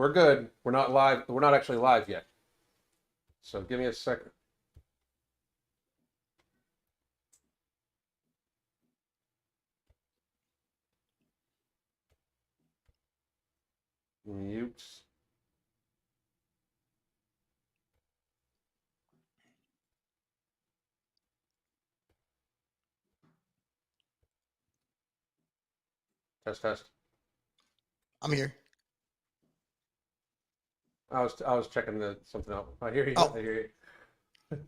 We're good. We're not live. We're not actually live yet. So give me a second. Mute. Test, test. I'm here. I was checking something out. I hear you. Oh. I hear you.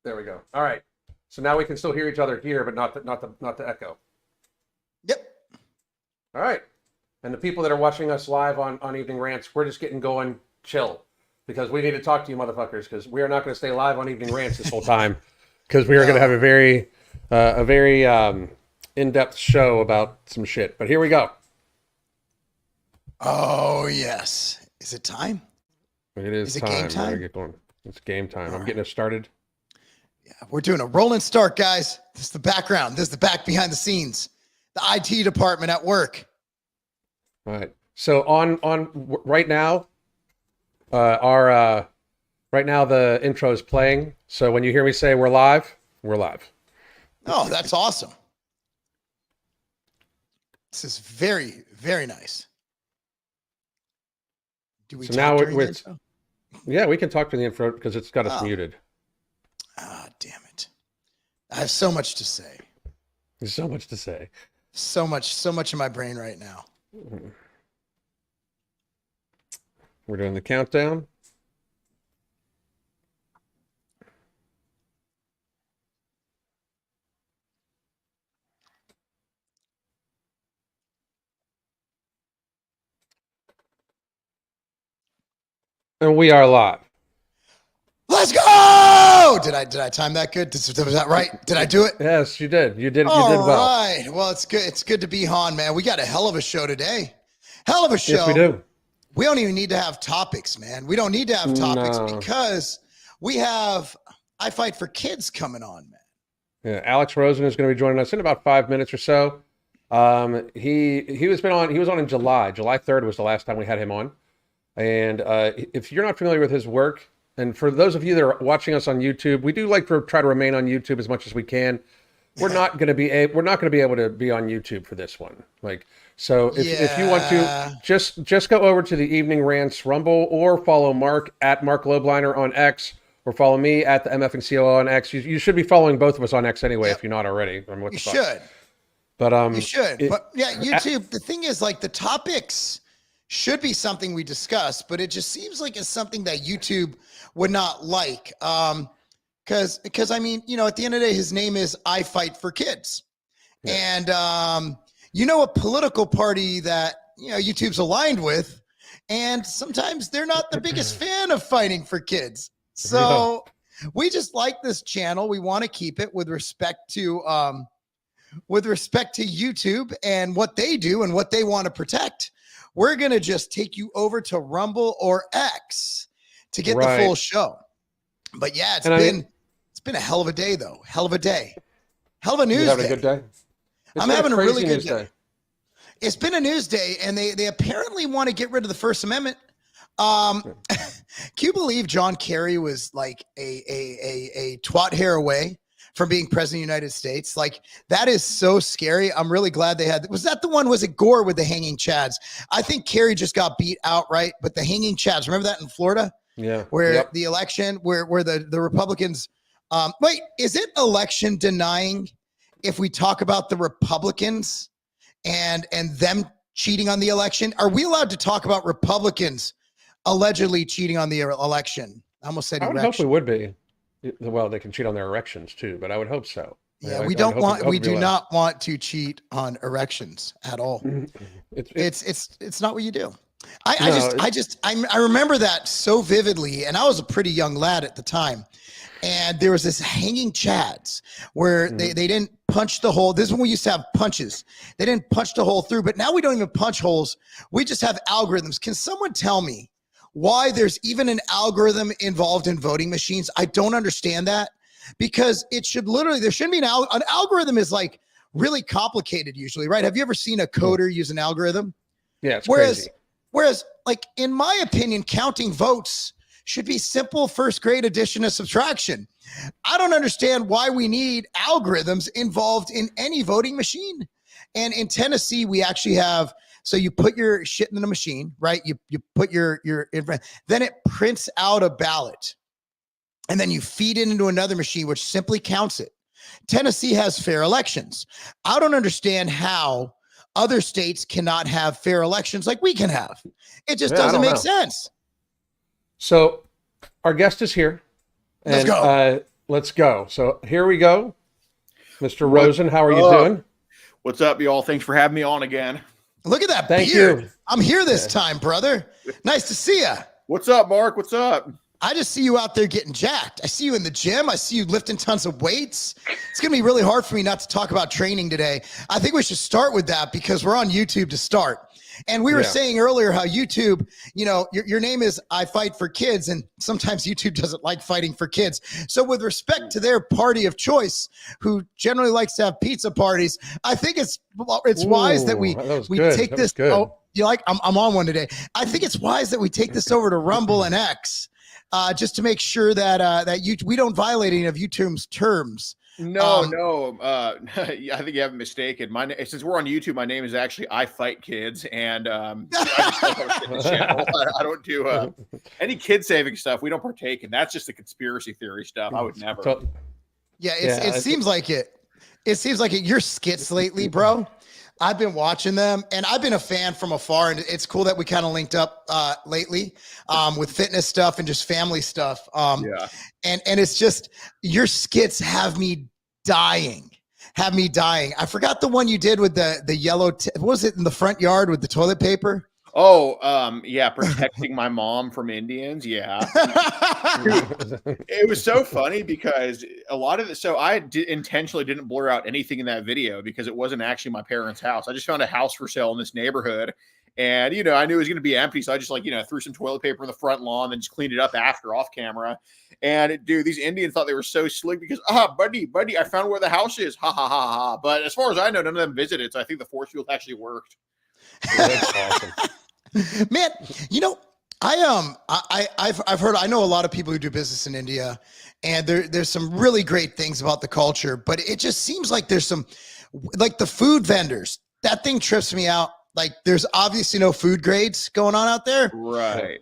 There we go. All right. So now we can still hear each other here, but not the echo. Yep. All right. And the people that are watching us live on Evening Rants, we're just getting going chill because we need to talk to you motherfuckers because we are not going to stay live on Evening Rants this whole time because we are going to have a very in-depth show about some shit. But here we go. Oh, yes. Is it time? It is Is it time. game time? We're gonna get going. It's game time. All I'm right. getting us started. Yeah, we're doing a rolling start, guys. This is the background. This is the back behind the scenes. The IT department at work. All right. So right now, right now the intro is playing. So when you hear me say we're live, we're live. Oh, that's awesome. This is very, very nice. Do we So talk now during the we're intro? yeah, we can talk to the intro because it's got us muted. Ah, damn it. I have so much to say. There's so much to say. So much in my brain right now. We're doing the countdown. And we are live. Let's go! Did I time that good? Was that right? Did I do it? Yes, you did. You did. All you did well. right. Well, it's good. It's good to be on, man. We got a hell of a show today. Hell of a show. Yes, we do. We don't even need to have topics, man. We don't need to have topics because we have I Fight for Kids coming on, man. Yeah, Alex Rosen is going to be joining us in about 5 minutes or so. He was on in July. July 3rd was the last time we had him on. And if you're not familiar with his work, and for those of you that are watching us on YouTube, we do like to try to remain on YouTube as much as we can. We're not going to be able to be on YouTube for this one. So if you want to just go over to the Evening Rants Rumble or follow Mark at Mark Lobliner on X or follow me at the MF and COO on X. You should be following both of us on X anyway if you're not already. I mean, what the fuck? Should. But you should. But yeah, YouTube. The thing is, like, the topics should be something we discuss, but it just seems like it's something that YouTube would not like. Because I mean, you know, at the end of the day, his name is I Fight for Kids. Yeah. And you know, a political party that, you know, YouTube's aligned with, and sometimes they're not the biggest fan of fighting for kids. So we just like this channel. We want to keep it with respect to YouTube and what they do and what they want to protect. We're going to just take you over to Rumble or X to get the full show. But yeah, it's been a hell of a day, though. Hell of a day. Hell of a news day. Having a good day? I'm having a really good day. It's been a news day, and they apparently want to get rid of the First Amendment. Can you believe John Kerry was like a twat hair away from being president of the United States? Like, that is so scary. I'm really glad they had. Was that the one? Was it Gore with the hanging chads? I think Kerry just got beat outright, but the hanging chads. Remember that in Florida? Yeah. Where the election, where the Republicans. Wait, is it election denying if we talk about the Republicans and them cheating on the election? Are we allowed to talk about Republicans allegedly cheating on the election? I almost said I would election. hope we would be. Well, they can cheat on their erections too, but I would hope so. Yeah, we do not want to cheat on erections at all. It's not what you do. I remember that so vividly, and I was a pretty young lad at the time. And there was this hanging chads where they didn't punch the hole. This is when we used to have punches. They didn't punch the hole through, but now we don't even punch holes. We just have algorithms. Can someone tell me why there's even an algorithm involved in voting machines? I don't understand that, because it should literally, there shouldn't be an algorithm is like really complicated usually, right? Have you ever seen a coder use an algorithm? Yeah, it's whereas, crazy. Whereas, like, in my opinion, counting votes should be simple first grade addition and subtraction. I don't understand why we need algorithms involved in any voting machine. And in Tennessee, we actually have, so you put your shit in the machine, right? You put your then it prints out a ballot. And then you feed it into another machine, which simply counts it. Tennessee has fair elections. I don't understand how other states cannot have fair elections like we can have. It just doesn't make sense. So our guest is here. Let's go. Let's go. So here we go. Mr. Rosen, how are you doing? What's up, y'all? Thanks for having me on again. Look at that Thank beard. you. I'm here this time, brother. Nice to see you. What's up, Mark? What's up? I just see you out there getting jacked. I see you in the gym. I see you lifting tons of weights. It's going to be really hard for me not to talk about training today. I think we should start with that because we're on YouTube to start. And we were saying earlier how YouTube, you know, your name is I Fight for Kids, and sometimes YouTube doesn't like fighting for kids. So with respect to their party of choice, who generally likes to have pizza parties, I think it's wise that we take this. Oh, you like? I'm on one today. I think it's wise that we take this over to Rumble and X. Just to make sure that we don't violate any of YouTube's terms. No. I think you have mistaken. Since we're on YouTube, my name is actually I Fight Kids, and I don't do any kid saving stuff. We don't partake in. That's just the conspiracy theory stuff. I would never. It seems like it. It seems like it. Your skits lately, bro. I've been watching them, and I've been a fan from afar, and it's cool that we kind of linked up lately with fitness stuff and just family stuff. And it's just, your skits have me dying. I forgot the one you did with the yellow, what was it, in the front yard with the toilet paper? Protecting my mom from Indians. Yeah. It was so funny because a lot of it. So I intentionally didn't blur out anything in that video because it wasn't actually my parents' house. I just found a house for sale in this neighborhood, and I knew it was going to be empty, so I just threw some toilet paper in the front lawn and just cleaned it up after off camera. And dude, these Indians thought they were so slick because buddy, I found where the house is. Ha ha ha ha. But as far as I know, none of them visited, so I think the force field actually worked. That's awesome. Man, I've heard, I know a lot of people who do business in India, and there's some really great things about the culture, but it just seems like there's some, like the food vendors, that thing trips me out. Like there's obviously no food grades going on out there. Right.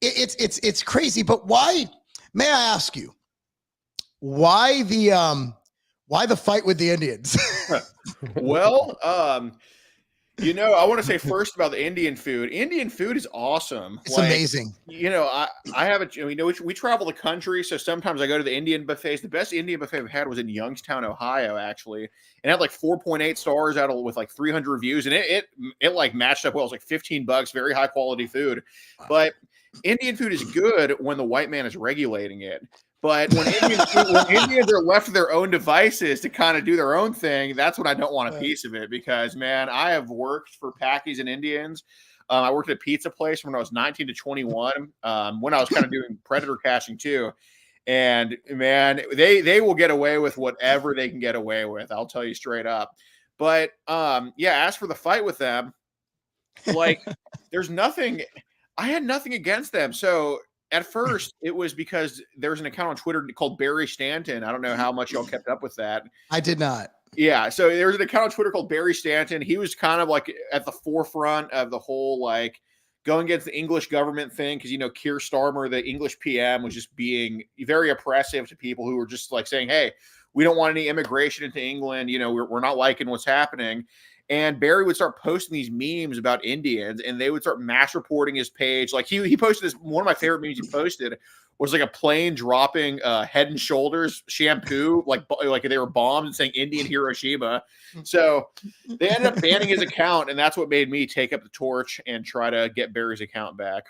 It's crazy, but why, may I ask you, why the fight with the Indians? Well, I want to say first about the Indian food. Indian food is awesome. It's amazing. I have we travel the country, so sometimes I go to the Indian buffets. The best Indian buffet I've had was in Youngstown, Ohio, actually. And it had like 4.8 stars with like 300 reviews. And it like matched up well. It was like $15, very high quality food. Wow. But Indian food is good when the white man is regulating it. But when Indians are left to their own devices to kind of do their own thing, that's when I don't want a piece of it. Because, man, I have worked for Pakis and Indians. I worked at a pizza place when I was 19 to 21, when I was kind of doing predator caching too. And, man, they will get away with whatever they can get away with. I'll tell you straight up. But, as for the fight with them, like, there's nothing – I had nothing against them. So – at first, it was because there was an account on Twitter called Barry Stanton. I don't know how much y'all kept up with that. I did not. Yeah, so there was an account on Twitter called Barry Stanton. He was kind of like at the forefront of the whole like going against the English government thing because Keir Starmer, the English PM, was just being very oppressive to people who were just like saying, "Hey, we don't want any immigration into England. We're not liking what's happening." And Barry would start posting these memes about Indians, and they would start mass reporting his page. Like he posted this. One of my favorite memes he posted was like a plane dropping Head and Shoulders shampoo, like they were bombed, and saying "Indian Hiroshima." So they ended up banning his account, and that's what made me take up the torch and try to get Barry's account back.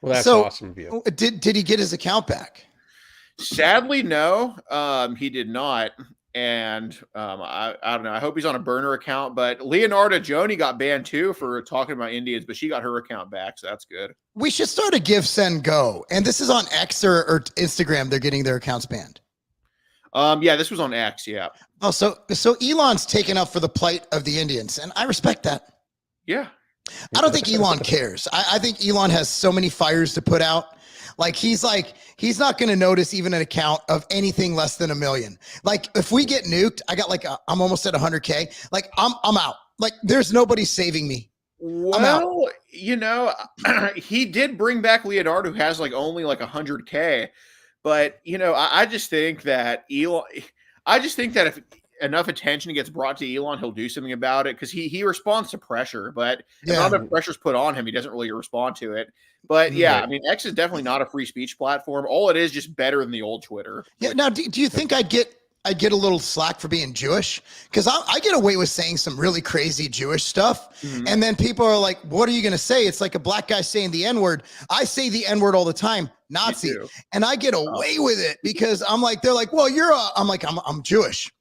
Well, that's awesome of you. Did he get his account back? Sadly, no. He did not. And I don't know. I hope he's on a burner account. But Leonardo Joni got banned too for talking about Indians, but she got her account back, so that's good. We should start a Give, Send, Go. And this is on X or Instagram. They're getting their accounts banned. This was on X. Yeah. Oh, so Elon's taken up for the plight of the Indians, and I respect that. Yeah. I don't think Elon cares. I think Elon has so many fires to put out. He's not going to notice even an account of anything less than 1 million. Like if we get nuked, I'm almost at 100K. Like I'm out. Like there's nobody saving me. Well, he did bring back Leonardo, who has only 100K, but I just think that if enough attention gets brought to Elon, he'll do something about it, because he responds to pressure, but if not enough pressure's put on him, he doesn't really respond to it. But yeah, I mean, X is definitely not a free speech platform. All it is just better than the old Twitter. Yeah. Now, do you think I'd get a little slack for being Jewish? Because I get away with saying some really crazy Jewish stuff. Mm-hmm. And then people are like, what are you going to say? It's like a black guy saying the N-word. I say the N-word all the time, Nazi. And I get away with it because they're like, well, I'm Jewish.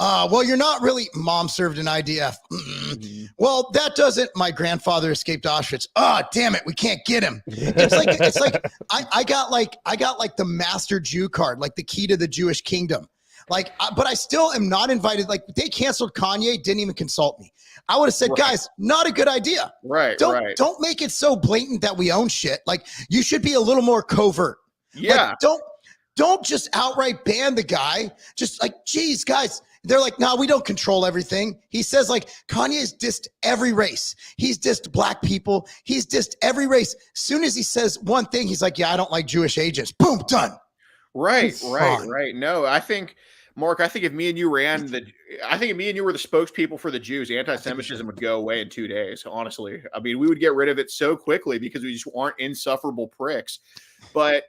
Well, you're not really. Mom served an IDF. Mm-hmm. Well, that doesn't. My grandfather escaped Auschwitz. Oh, damn it, we can't get him. It's like I got the master Jew card, like the key to the Jewish kingdom. But I still am not invited. Like they canceled Kanye, didn't even consult me. I would have said, guys, not a good idea. Right. Don't make it so blatant that we own shit. Like you should be a little more covert. Yeah. Don't just outright ban the guy. Just geez, guys. They're like, no, we don't control everything. He says Kanye's dissed every race. He's dissed black people. He's dissed every race. As soon as he says one thing, he's like, yeah, I don't like Jewish agents. Boom, done. Right. No, I think, Mark, if me and you were the spokespeople for the Jews, anti-Semitism would go away in 2 days. Honestly, I mean, we would get rid of it so quickly because we just aren't insufferable pricks. But,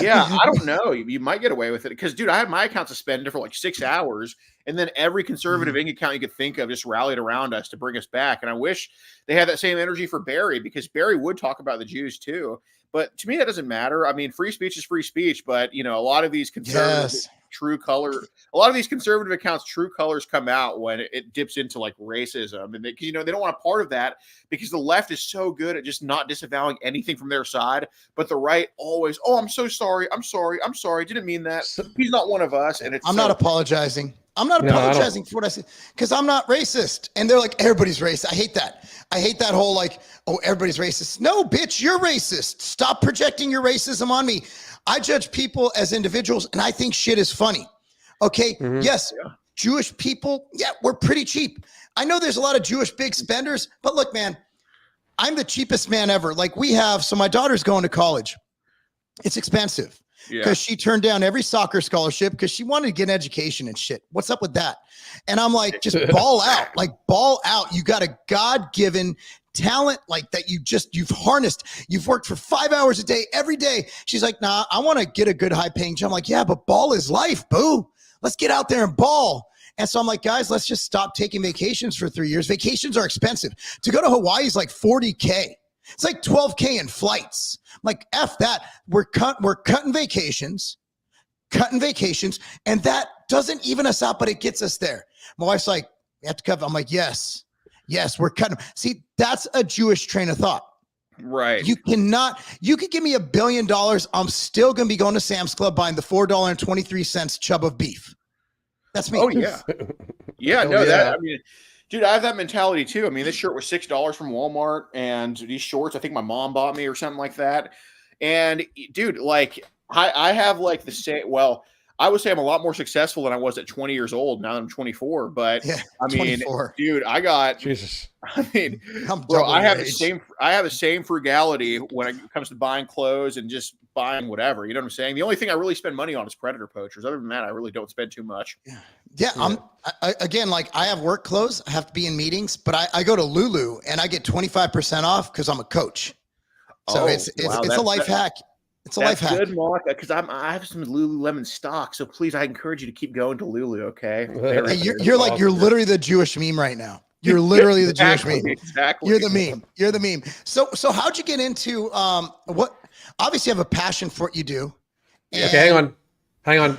yeah, I don't know. You might get away with it because, dude, I had my account suspended for 6 hours, and then every conservative ink account you could think of just rallied around us to bring us back. And I wish they had that same energy for Barry, because Barry would talk about the Jews too. But to me, that doesn't matter. I mean, free speech is free speech, but a lot of these conservative a lot of these conservative accounts, true colors come out when it dips into racism, and because they don't want a part of that, because the left is so good at just not disavowing anything from their side, but the right always, oh, I'm so sorry, didn't mean that, he's not one of us. And I'm not apologizing. I'm not apologizing for what I said, because I'm not racist. And they're like, everybody's racist. I hate that. I hate that whole everybody's racist. No, bitch, you're racist. Stop projecting your racism on me. I judge people as individuals, and I think shit is funny. Okay. Mm-hmm. Yes. Yeah. Jewish people. Yeah. We're pretty cheap. I know there's a lot of Jewish big spenders, but look, man, I'm the cheapest man ever. So my daughter's going to college. It's expensive because she turned down every soccer scholarship because she wanted to get an education and shit. What's up with that? And I'm like, just ball out, ball out. You got a God-given talent that you've harnessed. You've worked for 5 hours a day, every day. She's like, nah, I want to get a good high paying job. I'm like, yeah, but ball is life, boo. Let's get out there and ball. And so I'm like, guys, let's just stop taking vacations for 3 years. Vacations are expensive. To go to Hawaii is $40K. It's $12K in flights. I'm like, F that. We're cutting vacations, and that doesn't even us out, but it gets us there. My wife's like, we have to cut. I'm like, yes, we're cutting. See, that's a Jewish train of thought. Right. You could give me $1 billion. I'm still going to be going to Sam's Club buying the $4.23 chub of beef. That's me. Oh, yeah. That, I mean, dude, I have that mentality too. I mean, this shirt was $6 from Walmart, and these shorts, I think my mom bought me or something like that. And dude, I have the same, I would say I'm a lot more successful than I was at 20 years old. Now that I'm 24, but yeah, I mean, 24. Dude, I have the same frugality when it comes to buying clothes and just buying whatever. You know what I'm saying? The only thing I really spend money on is predator poachers. Other than that, I really don't spend too much. Yeah. I have work clothes. I have to be in meetings, but I go to Lulu and I get 25% off because I'm a coach. So it's a life hack. It's a life hack. Good, Mark, because I have some Lululemon stock. So please, I encourage you to keep going to Lulu. Okay. Hey, you're literally the Jewish meme right now. You're literally the Jewish meme. Exactly. You're the meme. So how'd you get into what? Obviously, you have a passion for what you do. Okay, hang on.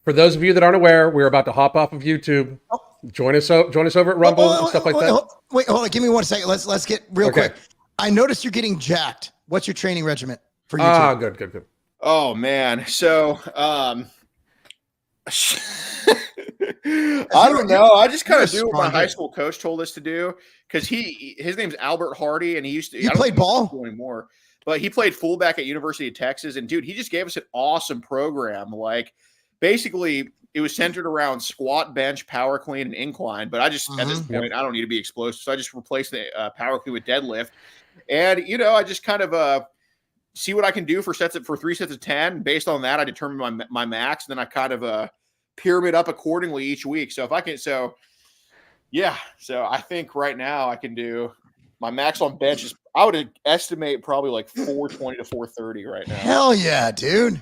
For those of you that aren't aware, we're about to hop off of YouTube. Oh. Join us over at Rumble and stuff like that. Wait, hold on. Give me 1 second. Let's get real quick. I noticed you're getting jacked. What's your training regimen for YouTube? Good. Oh man. So I don't know. I just kind of do what my high dude. school coach told us to do because his name's Albert Hardy, and he used to. You played ball anymore, but he played fullback at University of Texas. And dude, he just gave us an awesome program. Like basically, it was centered around squat, bench, power clean, and incline. But I just at this point, I don't need to be explosive, so I just replaced the power clean with deadlift. And I just kind of see what I can do for 3 sets of 10. Based on that, I determine my max. And then I kind of pyramid up accordingly each week. So if I can, so I think right now I can do my max on bench is, I would estimate probably like 420 to 430 right now. Hell yeah, dude.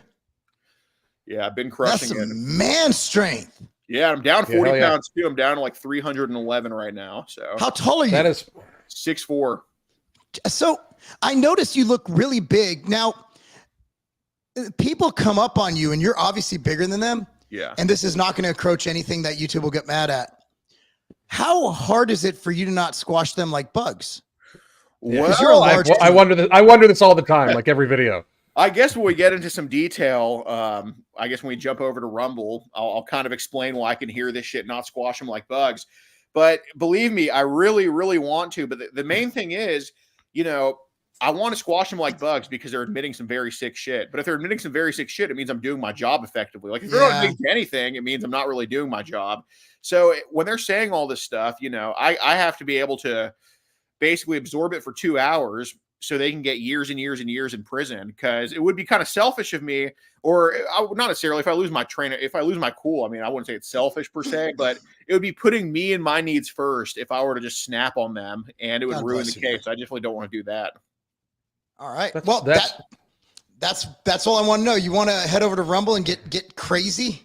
Yeah, I've been crushing That's it. Man strength. Yeah, I'm down 40 pounds too. I'm down to like 311 right now. So how tall are you? That is 6'4". So I noticed you look really big. Now, people come up on you and you're obviously bigger than them. Yeah. And this is not going to encroach anything that YouTube will get mad at. How hard is it for you to not squash them like bugs? Well, you're a large I wonder this all the time, like every video. I guess when we get into some detail, I guess when we jump over to Rumble, I'll kind of explain why I can hear this shit, not squash them like bugs. But believe me, I really, really want to. But the main thing is, I want to squash them like bugs because they're admitting some very sick shit. But if they're admitting some very sick shit, it means I'm doing my job effectively. Like if they're not admitting anything, it means I'm not really doing my job. So when they're saying all this stuff, I have to be able to basically absorb it for 2 hours so they can get years and years and years in prison. Because it would be kind of selfish of me, or not necessarily if I lose my cool. I mean, I wouldn't say it's selfish per se, but it would be putting me and my needs first if I were to just snap on them, and it would ruin the case. I definitely don't want to do that. All right. That's all I want to know. You want to head over to Rumble and get crazy?